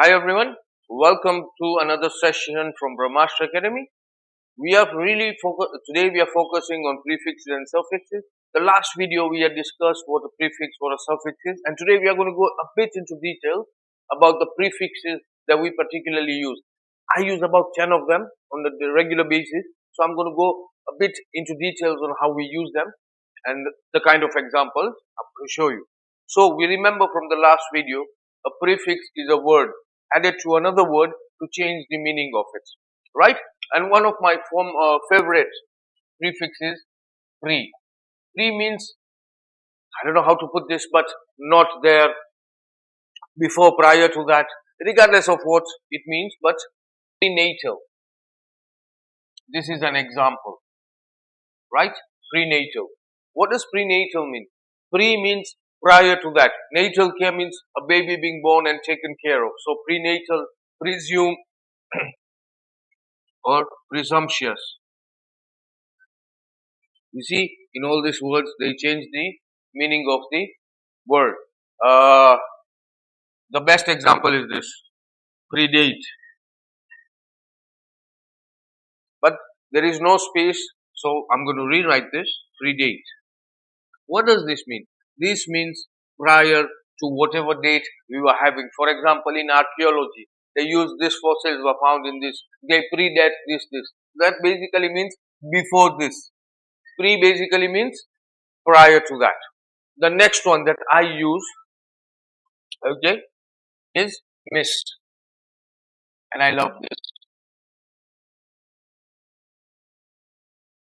Hi everyone, welcome to another session from Brahmastra Academy. Today we are focusing on prefixes and suffixes. The last video we had discussed what a prefix, what a suffix is, and today we are going to go a bit into detail about the prefixes that we particularly use. I use about 10 of them on the regular basis, so I'm going to go a bit into details on how we use them and the kind of examples I'm going to show you. So we remember from the last video, a prefix is a word added to another word to change the meaning of it, right? And one of my favorite prefixes, pre. Pre means, I don't know how to put this, but not there, before, prior to that, regardless of what it means, but prenatal. This is an example, right? Prenatal. What does prenatal mean? Pre means prior to that. Natal care means a baby being born and taken care of. So prenatal, presume, or presumptuous. You see, in all these words, they change the meaning of the word. The best example is this, predate. But there is no space, so I'm going to rewrite this, predate. What does this mean? This means prior to whatever date we were having. For example, in archaeology, they use this fossils were found in this. They predate this. That basically means before this. Pre basically means prior to that. The next one that I use, okay, is miss. And I love this.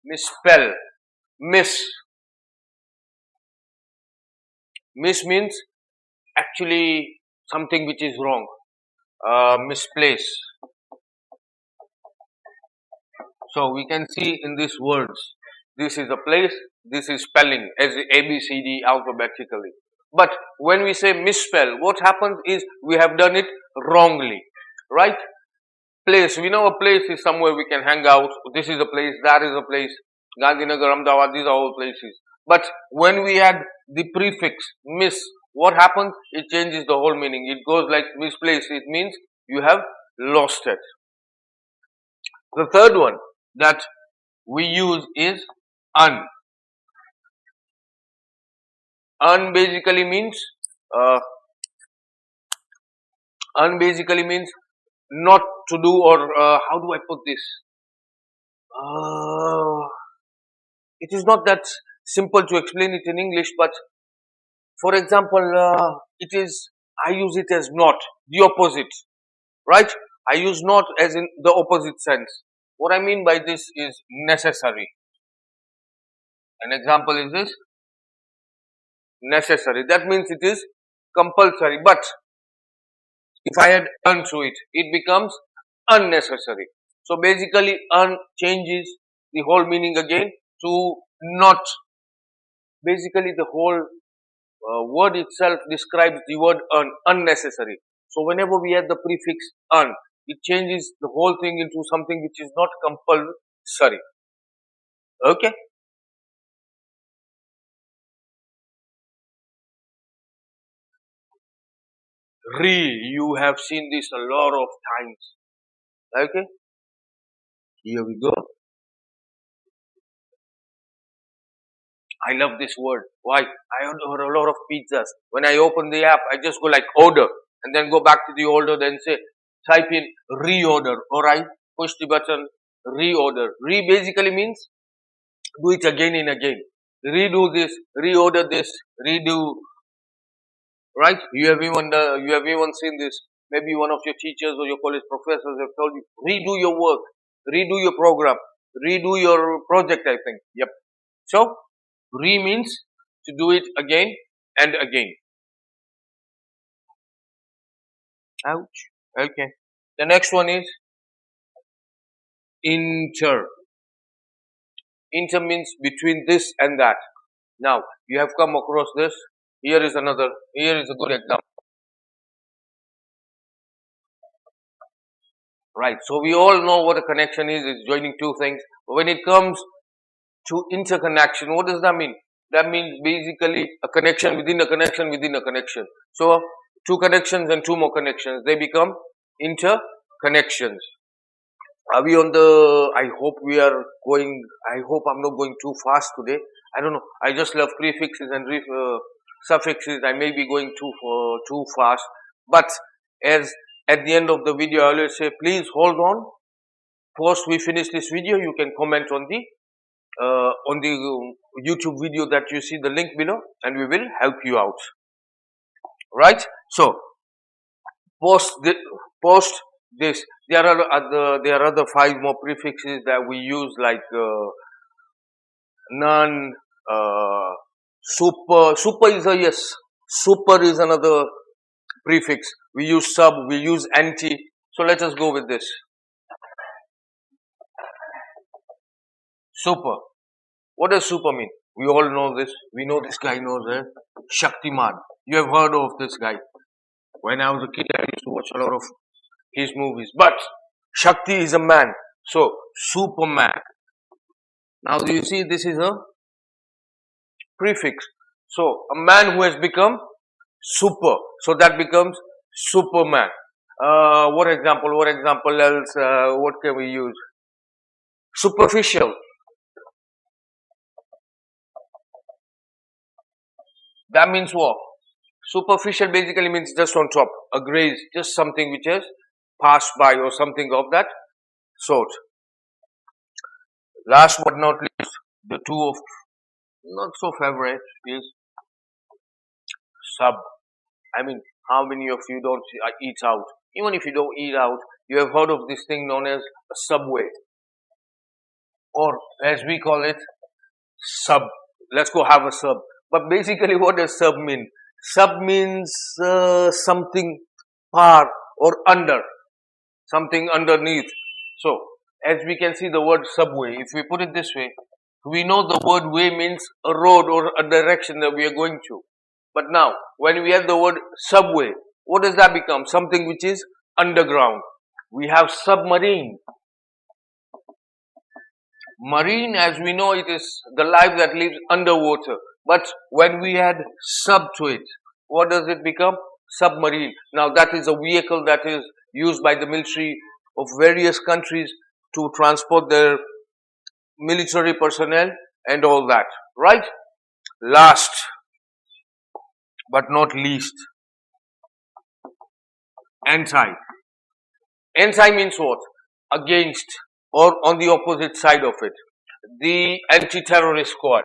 Misspell. Miss. Miss means actually something which is wrong. Misplace. So we can see in these words, this is a place, this is spelling as ABCD alphabetically. But when we say misspell, what happens is we have done it wrongly, right? Place, we know a place is somewhere we can hang out. This is a place, that is a place. Gandhinagar, Ahmedabad, these are all places. But when we add the prefix miss, what happens? It changes the whole meaning. It goes like misplaced. It means you have lost it. The third one that we use is un. Un basically means not to do, or how do I put this? It is not that simple to explain it in English, but for example, I use it as not, the opposite, right? I use not as in the opposite sense. What I mean by this is necessary. An example is this, necessary. That means it is compulsory. But if I add un to it, it becomes unnecessary. So basically, un changes the whole meaning again to not. Basically, the whole word itself describes the word unnecessary. So whenever we add the prefix un, it changes the whole thing into something which is not compulsory. Okay. You have seen this a lot of times. Okay. Here we go. I love this word. Why? I order a lot of pizzas. When I open the app, I just go like order and then go back to the order, then say, type in reorder, or I push the button reorder. Basically means do it again and again. Redo this, reorder this, redo. Right? You have even seen this. Maybe one of your teachers or your college professors have told you, redo your work, redo your program, redo your project, I think. Yep. So, means to do it again and again. Ouch. Okay. The next one is inter. Inter means between this and that. Now, you have come across this. Here is a good example. Right. So we all know what a connection is. It's joining two things. But when it comes to interconnection, what does that mean? That means basically a connection within a connection within a connection. So two connections and two more connections. They become interconnections. Are we on the, I hope we are going, I hope I'm not going too fast today. I don't know. I just love prefixes and suffixes. I may be going too fast. But as at the end of the video, I always say, please hold on. First we finish this video, you can comment on the YouTube video that you see the link below, and we will help you out. Right? So post this. There are other 5 more prefixes that we use, like none, super. Super is a yes. Super is another prefix. We use sub. We use anti. So let us go with this. Super. What does super mean? We all know this. We know this guy knows it. Shaktiman. You have heard of this guy. When I was a kid, I used to watch a lot of his movies. But Shakti is a man. So, Superman. Now, do you see this is a prefix. So, a man who has become super. So, that becomes Superman. What example else? What can we use? Superficial. That means what? Superficial basically means just on top, a graze, just something which has passed by or something of that sort. Last but not least, the two of not so favorite is sub. I mean, how many of you don't eat out? Even if you don't eat out, you have heard of this thing known as a subway, or as we call it, sub. Let's go have a sub. But basically, what does sub mean? Sub means something par or under, something underneath. So, as we can see the word subway, if we put it this way, we know the word way means a road or a direction that we are going to. But now, when we have the word subway, what does that become? Something which is underground. We have submarine. Marine, as we know, it is the life that lives underwater. But when we add sub to it, what does it become? Submarine. Now that is a vehicle that is used by the military of various countries to transport their military personnel and all that. Right? Last but not least, anti. Anti means what? Against or on the opposite side of it. The anti-terrorist squad.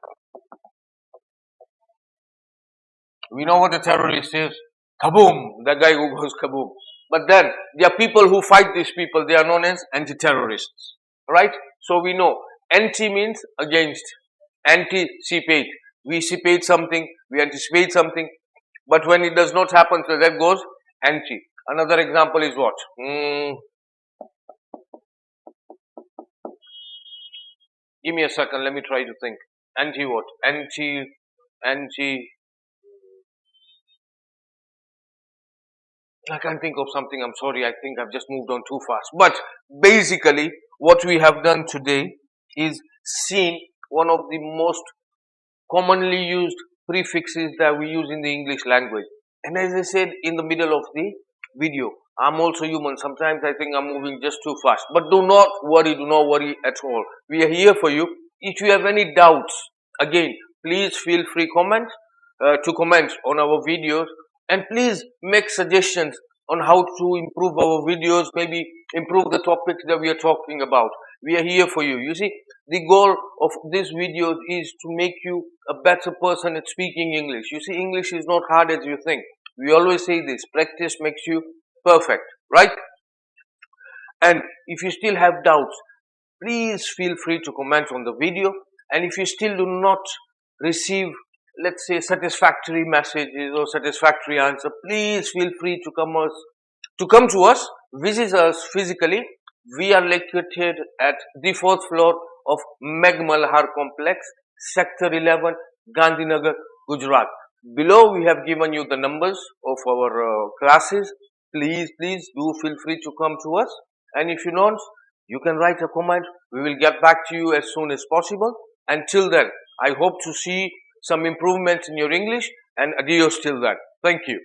We know what a terrorist is. Kaboom! The guy who goes kaboom. But then, there are people who fight these people. They are known as anti-terrorists. Right? So we know, anti means against. Anticipate. We anticipate something. We anticipate something. But when it does not happen, so that goes anti. Another example is what? Give me a second. Let me try to think. Anti what? Anti. I can't think of something, I'm sorry, I think I've just moved on too fast. But basically, what we have done today is seen one of the most commonly used prefixes that we use in the English language. And as I said in the middle of the video, I'm also human. Sometimes I think I'm moving just too fast. But do not worry at all. We are here for you. If you have any doubts, again, please feel free to comment on our videos. And please make suggestions on how to improve our videos, maybe improve the topics that we are talking about. We are here for you. You see, the goal of this video is to make you a better person at speaking English. You see, English is not hard as you think. We always say this, practice makes you perfect, right? And if you still have doubts, please feel free to comment on the video. And if you still do not receive, let's say, satisfactory messages or satisfactory answer, please feel free to come to us, visit us physically. We are located at the 4th floor of Megmalhar Complex, Sector 11, Gandhinagar, Gujarat. Below we have given you the numbers of our classes. Please do feel free to come to us. And if you don't, you can write a comment. We will get back to you as soon as possible. Until then, I hope to see some improvements in your English, and adios till then. Thank you.